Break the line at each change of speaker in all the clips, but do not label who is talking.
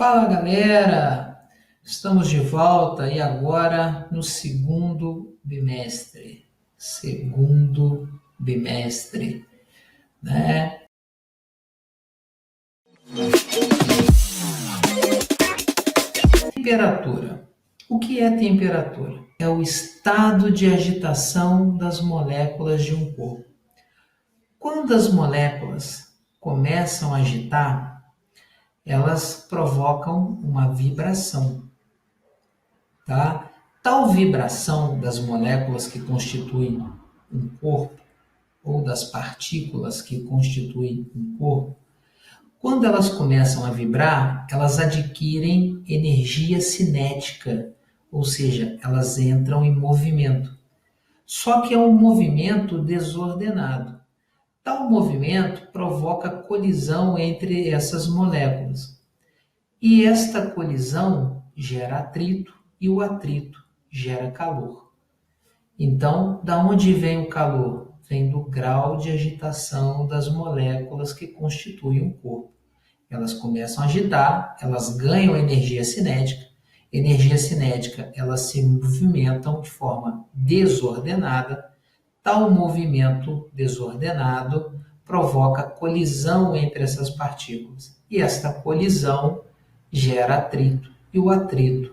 Fala galera, estamos de volta e agora no segundo bimestre. Segundo bimestre, né? Temperatura. O que é temperatura? É o estado de agitação das moléculas de um corpo. Quando as moléculas começam a agitar, elas provocam uma vibração, tá? Tal vibração das moléculas que constituem um corpo ou das partículas que constituem um corpo, quando elas começam a vibrar, elas adquirem energia cinética, ou seja, elas entram em movimento. Só que é um movimento desordenado. Tal movimento provoca colisão entre essas moléculas. E esta colisão gera atrito e o atrito gera calor. Então, da onde vem o calor? Vem do grau de agitação das moléculas que constituem o corpo. Elas começam a agitar, elas ganham energia cinética. Energia cinética, elas se movimentam de forma desordenada. Tal movimento desordenado provoca colisão entre essas partículas. E esta colisão gera atrito e o atrito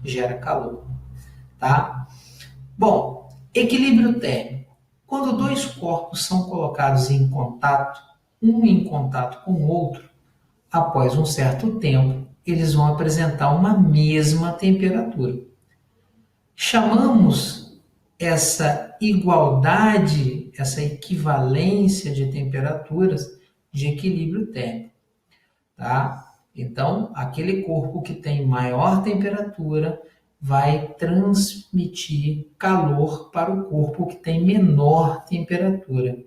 gera calor, tá? Bom, equilíbrio térmico. Quando dois corpos são colocados em contato, um em contato com o outro, após um certo tempo, eles vão apresentar uma mesma temperatura. Chamamos essa igualdade, essa equivalência de temperaturas de equilíbrio térmico, tá? Então, aquele corpo que tem maior temperatura vai transmitir calor para o corpo que tem menor temperatura,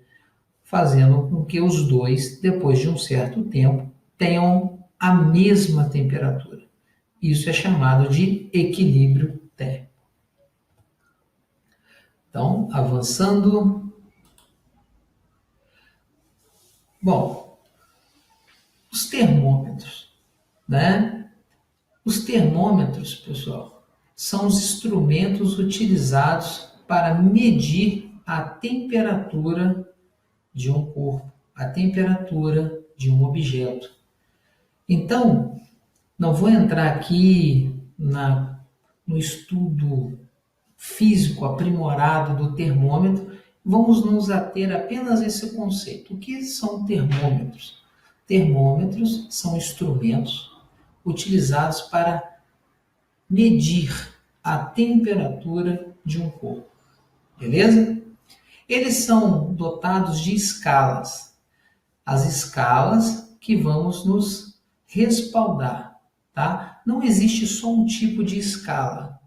fazendo com que os dois, depois de um certo tempo, tenham a mesma temperatura. Isso é chamado de equilíbrio térmico. Então, avançando. Bom, os termômetros, né? Os termômetros, pessoal, são os instrumentos utilizados para medir a temperatura de um corpo, a temperatura de um objeto. Então, não vou entrar aqui no estudo físico aprimorado do termômetro, vamos nos ater apenas a esse conceito. O que são termômetros? Termômetros são instrumentos utilizados para medir a temperatura de um corpo, beleza? Eles são dotados de escalas, as escalas que vamos nos respaldar, tá? Não existe só um tipo de escala,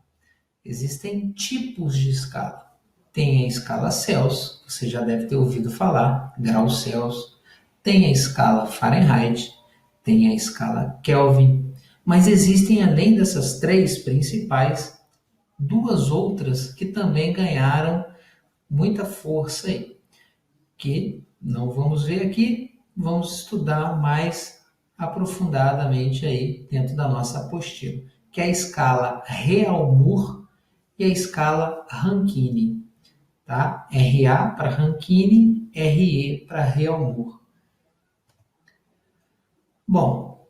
existem tipos de escala. Tem a escala Celsius, você já deve ter ouvido falar, graus Celsius. Tem a escala Fahrenheit, tem a escala Kelvin. Mas existem, além dessas três principais, duas outras que também ganharam muita força aí, que não vamos ver aqui, vamos estudar mais aprofundadamente aí dentro da nossa apostila, que é a escala Reaumur e a escala Rankine, tá? RA para Rankine, RE para Reaumur. Bom,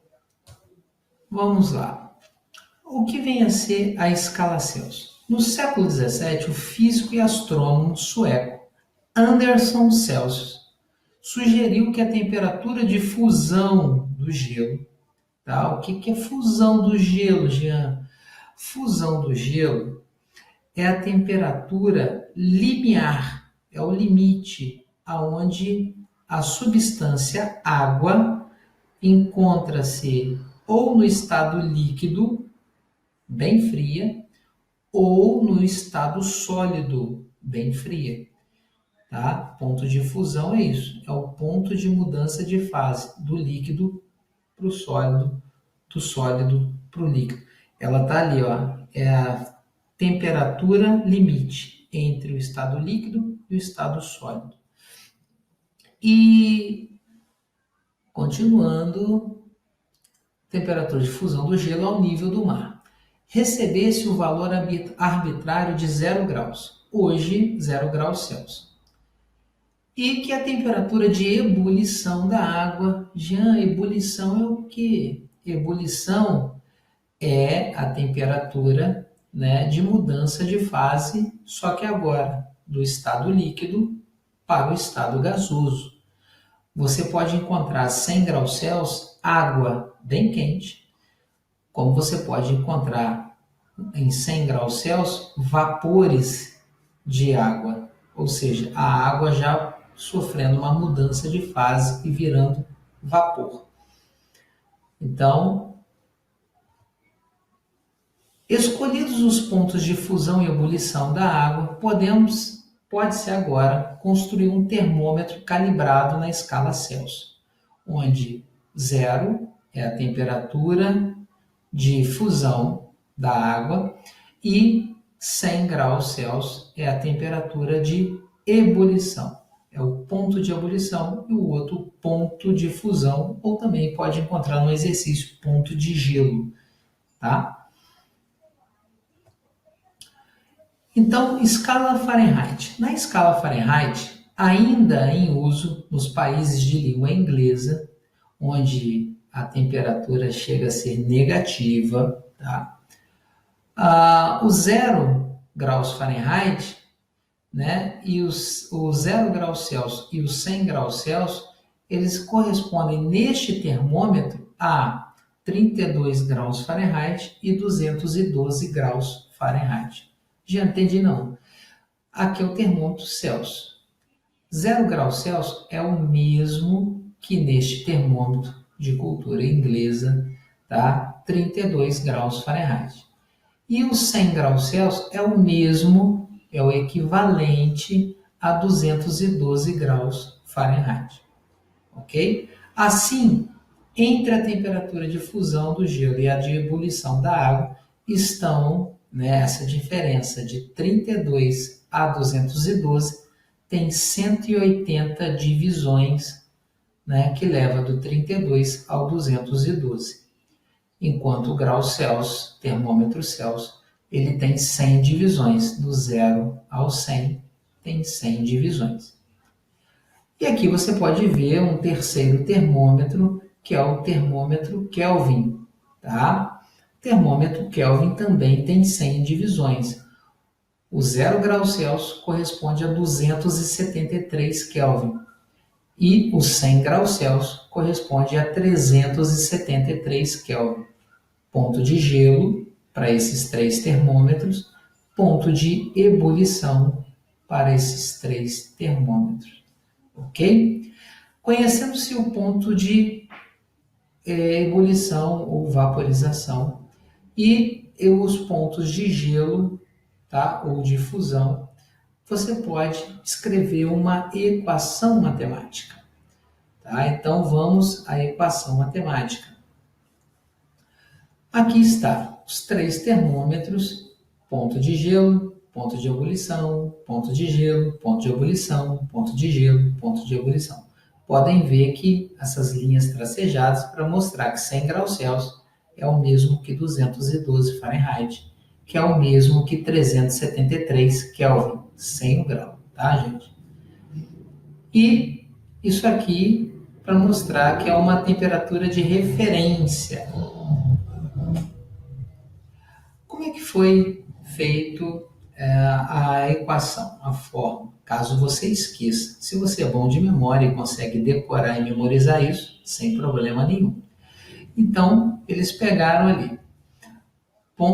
vamos lá. O que vem a ser a escala Celsius? No século XVII, o físico e astrônomo sueco Anderson Celsius sugeriu que a temperatura de fusão do gelo, tá? O que é fusão do gelo, Jean? Fusão do gelo é a temperatura limiar, é o limite aonde a substância água encontra-se ou no estado líquido, bem fria, ou no estado sólido, bem fria. Tá? Ponto de fusão é isso, é o ponto de mudança de fase do líquido para o sólido, do sólido para o líquido. Ela está ali, ó, é a temperatura limite entre o estado líquido e o estado sólido. E, continuando, temperatura de fusão do gelo ao nível do mar, recebesse o valor arbitrário de 0 graus, hoje 0 graus Celsius, e que a temperatura de ebulição da água, Jean, ebulição é o quê? Ebulição é a temperatura, né, de mudança de fase, só que agora do estado líquido para o estado gasoso. Você pode encontrar 100 graus Celsius água bem quente, como você pode encontrar em 100 graus Celsius vapores de água, ou seja, a água já sofrendo uma mudança de fase e virando vapor. Então, escolhidos os pontos de fusão e ebulição da água, pode-se agora construir um termômetro calibrado na escala Celsius, onde 0 é a temperatura de fusão da água e 100 graus Celsius é a temperatura de ebulição. É o ponto de ebulição e o outro ponto de fusão, ou também pode encontrar no exercício ponto de gelo, tá? Então, escala Fahrenheit. Na escala Fahrenheit, ainda em uso nos países de língua inglesa, onde a temperatura chega a ser negativa, tá? O 0 graus Fahrenheit, né, e o 0 graus Celsius e os 100 graus Celsius, eles correspondem neste termômetro a 32 graus Fahrenheit e 212 graus Fahrenheit. Já entendi não. Aqui é o termômetro Celsius. 0 graus Celsius é o mesmo que neste termômetro de cultura inglesa, tá? 32 graus Fahrenheit. E os 100 graus Celsius é o mesmo, é o equivalente a 212 graus Fahrenheit. Ok? Assim, entre a temperatura de fusão do gelo e a de ebulição da água, estão nessa diferença de 32 a 212, tem 180 divisões, né, que leva do 32 ao 212. Enquanto o grau Celsius, termômetro Celsius, ele tem 100 divisões, do 0 ao 100 tem 100 divisões. E aqui você pode ver um terceiro termômetro, que é o termômetro Kelvin, tá? O termômetro Kelvin também tem 100 divisões. O 0 graus Celsius corresponde a 273 Kelvin e o 100 graus Celsius corresponde a 373 Kelvin. Ponto de gelo para esses 3 termômetros, ponto de ebulição para esses 3 termômetros. Ok? Conhecendo-se o ponto de ebulição ou vaporização e os pontos de gelo, tá? Ou de fusão, você pode escrever uma equação matemática. Tá? Então vamos à equação matemática. Aqui está os 3 termômetros, ponto de gelo, ponto de ebulição, ponto de gelo, ponto de ebulição, ponto de gelo, ponto de ebulição. Podem ver que essas linhas tracejadas para mostrar que 100 graus Celsius é o mesmo que 212 Fahrenheit, que é o mesmo que 373 Kelvin, 100 grau, tá, gente? E isso aqui para mostrar que é uma temperatura de referência. Como é que foi feito a equação, a fórmula? Caso você esqueça. Se você é bom de memória e consegue decorar e memorizar isso, sem problema nenhum. Então, eles pegaram ali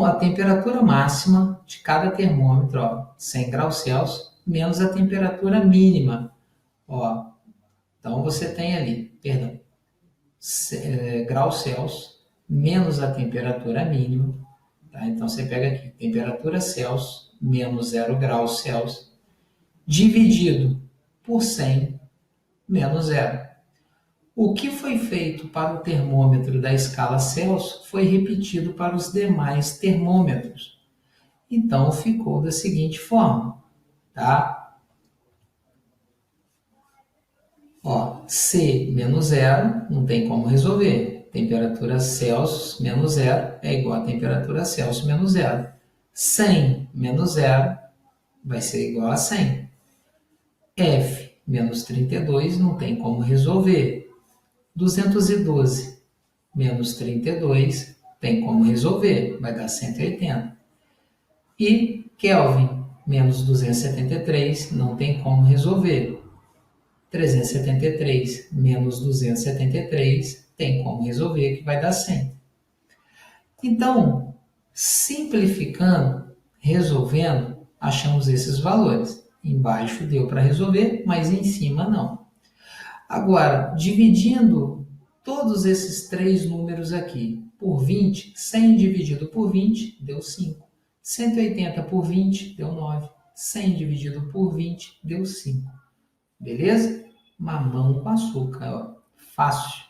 a temperatura máxima de cada termômetro, ó, 100 graus Celsius, menos a temperatura mínima. Ó. Então, você tem ali, graus Celsius, menos a temperatura mínima. Tá? Então, você pega aqui, temperatura Celsius, menos 0 graus Celsius, dividido por 100, menos 0. O que foi feito para o termômetro da escala Celsius foi repetido para os demais termômetros. Então, ficou da seguinte forma, tá? Ó, C menos 0, não tem como resolver. temperatura Celsius menos zero é igual a temperatura Celsius menos zero. 100 menos zero vai ser igual a 100. F menos 32 não tem como resolver. 212 menos 32 tem como resolver, vai dar 180. E Kelvin menos 273 não tem como resolver. 373 menos 273 tem como resolver, que vai dar 100. Então, simplificando, resolvendo, achamos esses valores. Embaixo deu para resolver, mas em cima não. Agora, dividindo todos esses três números aqui por 20, 100 dividido por 20 deu 5. 180 por 20 deu 9. 100 dividido por 20 deu 5. Beleza? Mamão com açúcar, ó. Fácil.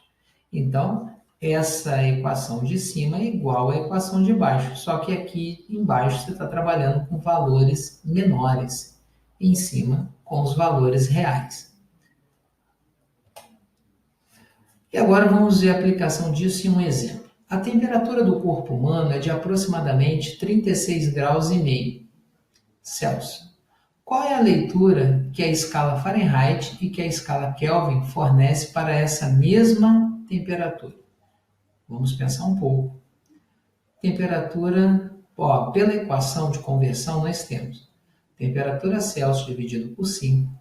Então, essa equação de cima é igual à equação de baixo, só que aqui embaixo você está trabalhando com valores menores, em cima com os valores reais. E agora vamos ver a aplicação disso em um exemplo. A temperatura do corpo humano é de aproximadamente 36 graus e meio Celsius. Qual é a leitura que a escala Fahrenheit e que a escala Kelvin fornece para essa mesma temperatura? Vamos pensar um pouco. Temperatura, pela equação de conversão nós temos temperatura Celsius dividido por 5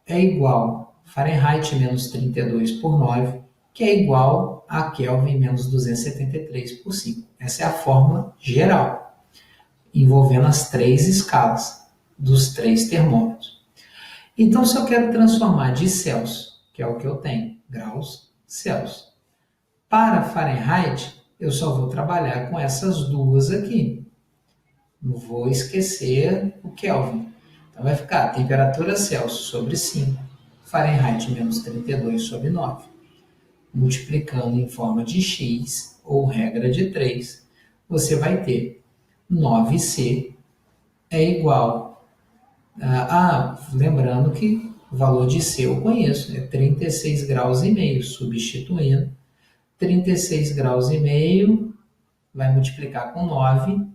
é igual a Fahrenheit menos 32 por 9, que é igual a Kelvin menos 273 por 5. Essa é a fórmula geral, envolvendo as três escalas dos três termômetros. Então, se eu quero transformar de Celsius, que é o que eu tenho, graus Celsius, para Fahrenheit, eu só vou trabalhar com essas duas aqui. Não vou esquecer o Kelvin. Então, vai ficar temperatura Celsius sobre 5, Fahrenheit menos 32 sobre 9. Multiplicando em forma de x, ou regra de 3, você vai ter 9C é igual lembrando que o valor de C eu conheço, é 36 graus e meio, substituindo 36 graus e meio vai multiplicar com 9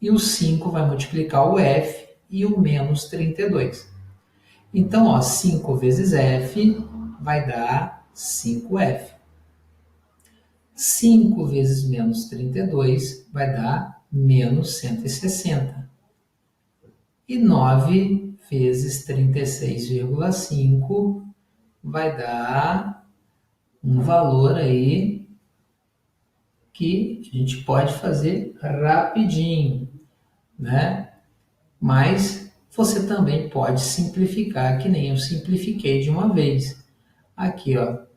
e o 5 vai multiplicar o F e o menos 32. Então, 5 vezes F vai dar 5F. 5 vezes menos 32 vai dar menos 160. E 9 vezes 36,5 vai dar um valor aí que a gente pode fazer rapidinho, né? Mas você também pode simplificar, que nem eu simplifiquei de uma vez. Aqui, ó, o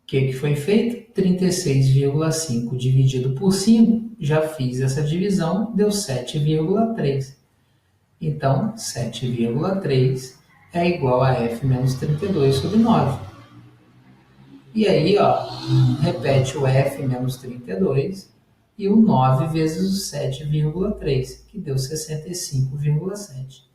que foi feito? 36,5 dividido por 5, já fiz essa divisão, deu 7,3. Então, 7,3 é igual a F menos 32 sobre 9. E aí, repete o F menos 32 e o 9 vezes o 7,3, que deu 65,7.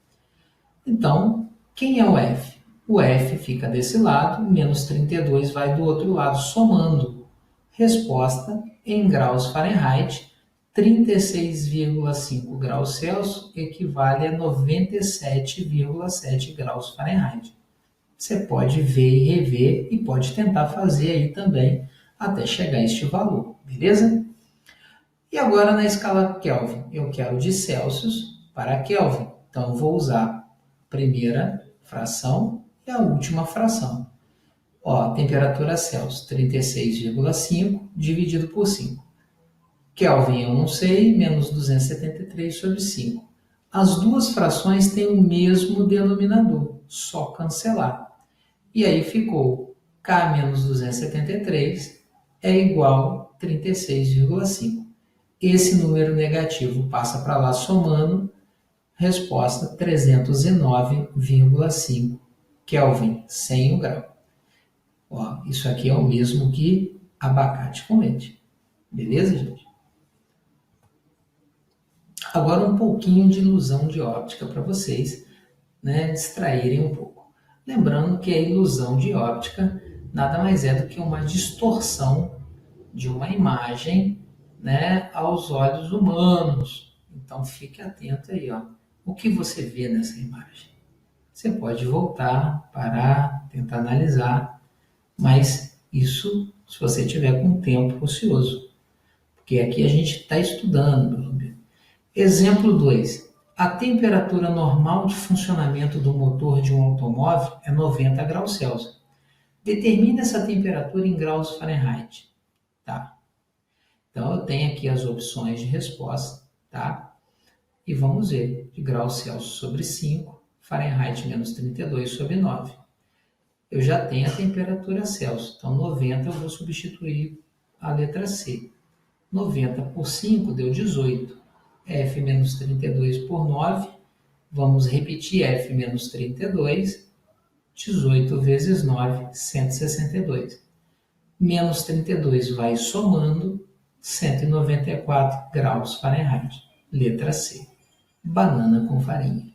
Então, quem é o F? O F fica desse lado, menos 32 vai do outro lado, somando. Resposta em graus Fahrenheit, 36,5 graus Celsius equivale a 97,7 graus Fahrenheit. Você pode ver e rever e pode tentar fazer aí também até chegar a este valor, beleza? E agora na escala Kelvin, eu quero de Celsius para Kelvin. Então, eu vou usar a primeira fração e a última fração. Temperatura Celsius, 36,5 dividido por 5. Kelvin eu não sei, menos 273 sobre 5. As duas frações têm o mesmo denominador, só cancelar. E aí ficou K menos 273 é igual a 36,5. Esse número negativo passa para lá somando, resposta 309,5 Kelvin, sem o grau. Isso aqui é o mesmo que abacate com leite. Beleza, gente? Agora um pouquinho de ilusão de óptica para vocês, né, distraírem um pouco. Lembrando que a ilusão de óptica nada mais é do que uma distorção de uma imagem, né, aos olhos humanos. Então fique atento aí, ó. O que você vê nessa imagem? Você pode voltar, parar, tentar analisar, mas isso se você tiver com tempo ocioso, porque aqui a gente está estudando, meu amigo. Exemplo 2. A temperatura normal de funcionamento do motor de um automóvel é 90 graus Celsius. Determine essa temperatura em graus Fahrenheit. Tá? Então eu tenho aqui as opções de resposta, tá? E vamos ver, de graus Celsius sobre 5, Fahrenheit menos 32 sobre 9. Eu já tenho a temperatura Celsius, então 90 eu vou substituir a letra C. 90 por 5 deu 18. F menos 32 por 9, vamos repetir F menos 32, 18 vezes 9, 162. Menos 32 vai somando, 194 graus Fahrenheit. Letra C. Banana com farinha.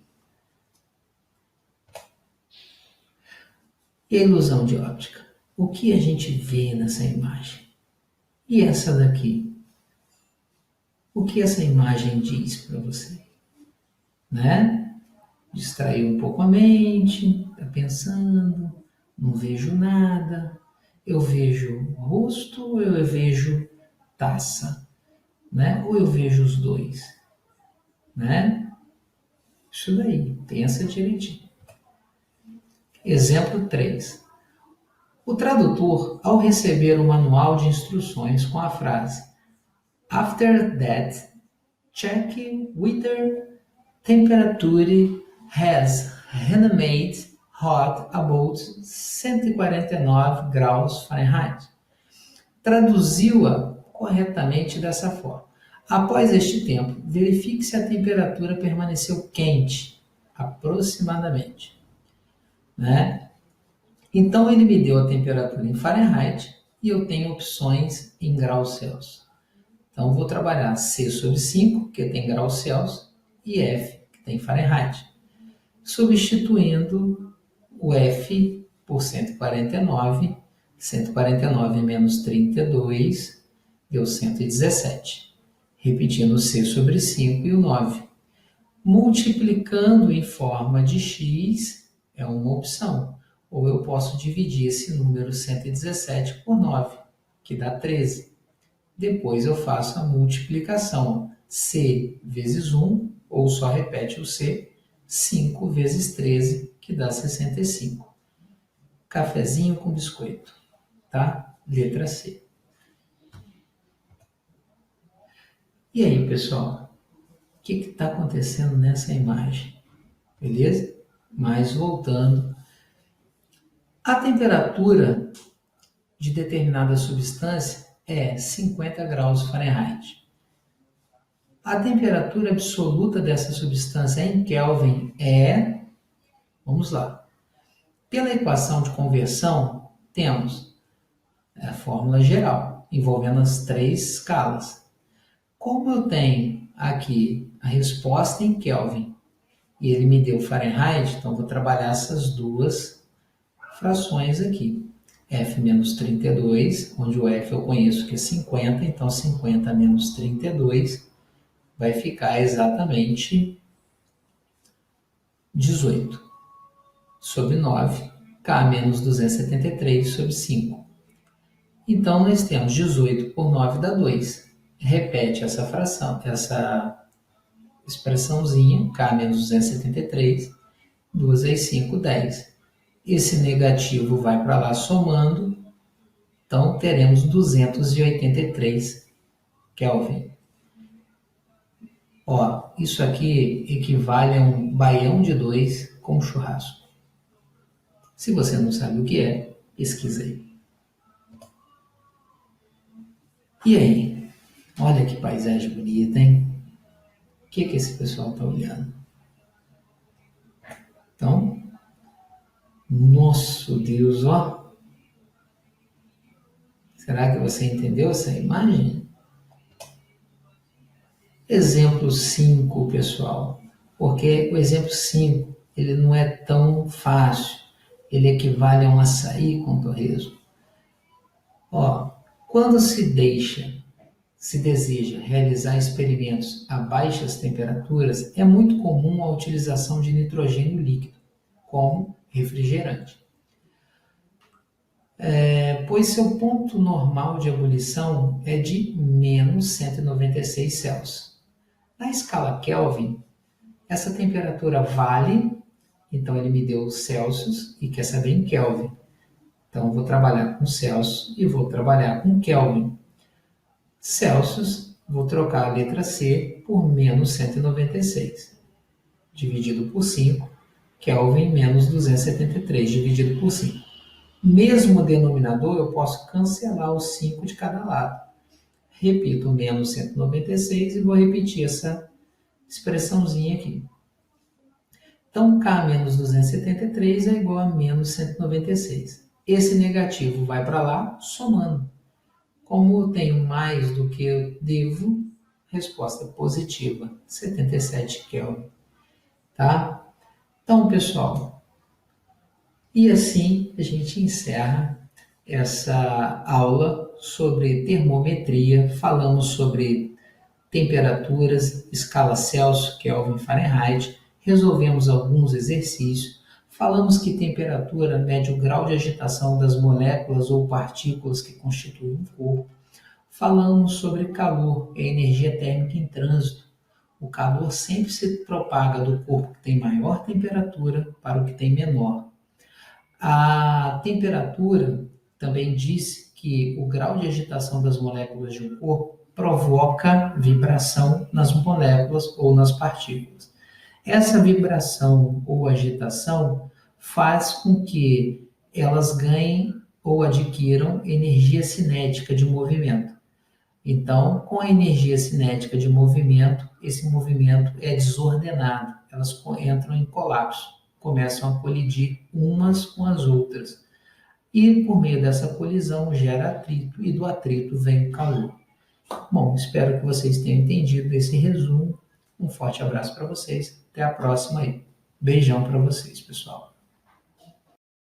E a ilusão de óptica? O que a gente vê nessa imagem? E essa daqui? O que essa imagem diz para você? Né? Distraiu um pouco a mente, está pensando, não vejo nada. Eu vejo rosto ou eu vejo taça? Né? Ou eu vejo os dois? Né? Isso daí, pensa direitinho. Exemplo 3. O tradutor, ao receber o manual de instruções com a frase After that, check whether temperature has remained hot about 149 graus Fahrenheit, traduziu-a corretamente dessa forma. Após este tempo, verifique se a temperatura permaneceu quente, aproximadamente. Né? Então ele me deu a temperatura em Fahrenheit e eu tenho opções em graus Celsius. Então vou trabalhar C sobre 5, que tem graus Celsius, e F, que tem Fahrenheit. Substituindo o F por 149, 149 menos 32 deu 117. Repetindo o C sobre 5 e o 9. Multiplicando em forma de x é uma opção. Ou eu posso dividir esse número 117 por 9, que dá 13. Depois eu faço a multiplicação. C vezes 1, ou só repete o C, 5 vezes 13, que dá 65. Cafezinho com biscoito, tá? Letra C. E aí, pessoal? O que está acontecendo nessa imagem? Beleza? Mas voltando, a temperatura de determinada substância é 50 graus Fahrenheit. A temperatura absoluta dessa substância em Kelvin é, vamos lá, pela equação de conversão, temos a fórmula geral, envolvendo as 3 escalas. Como eu tenho aqui a resposta em Kelvin e ele me deu Fahrenheit, então vou trabalhar essas duas frações aqui. F menos 32, onde o F eu conheço que é 50, então 50 menos 32 vai ficar exatamente 18 sobre 9, K menos 273 sobre 5. Então nós temos 18 por 9 dá 2. Repete essa fração, essa expressãozinha, K menos 273, 2 vezes 5, 10. Esse negativo vai para lá somando, então teremos 283 Kelvin. Ó, isso aqui equivale a um baião de 2 com churrasco. Se você não sabe o que é, pesquisa aí. E aí? Olha que paisagem bonita, hein? O que esse pessoal está olhando? Então, nosso Deus, ó. Será que você entendeu essa imagem? Exemplo 5, pessoal. Porque o exemplo 5, ele não é tão fácil. Ele equivale a um açaí com torresmo. Ó, Quando se deseja realizar experimentos a baixas temperaturas, é muito comum a utilização de nitrogênio líquido como refrigerante, pois seu ponto normal de ebulição é de menos 196 Celsius. Na escala Kelvin, essa temperatura vale, então ele me deu Celsius e quer saber em Kelvin. Então eu vou trabalhar com Celsius e vou trabalhar com Kelvin. Celsius, vou trocar a letra C por menos 196, dividido por 5, Kelvin menos 273, dividido por 5. Mesmo denominador, eu posso cancelar os 5 de cada lado. Repito menos 196 e vou repetir essa expressãozinha aqui. Então, K menos 273 é igual a menos 196. Esse negativo vai para lá, somando. Como eu tenho mais do que eu devo, resposta positiva, 77 Kelvin. Tá? Então, pessoal, e assim a gente encerra essa aula sobre termometria. Falamos sobre temperaturas, escala Celsius, Kelvin, Fahrenheit. Resolvemos alguns exercícios. Falamos que temperatura mede o grau de agitação das moléculas ou partículas que constituem um corpo. Falamos sobre calor, a energia térmica em trânsito. O calor sempre se propaga do corpo que tem maior temperatura para o que tem menor. A temperatura também disse que o grau de agitação das moléculas de um corpo provoca vibração nas moléculas ou nas partículas. Essa vibração ou agitação faz com que elas ganhem ou adquiram energia cinética de movimento. Então, com a energia cinética de movimento, esse movimento é desordenado, elas entram em colapso, começam a colidir umas com as outras. E por meio dessa colisão gera atrito e do atrito vem o calor. Bom, espero que vocês tenham entendido esse resumo. Um forte abraço para vocês. Até a próxima aí. Beijão para vocês, pessoal.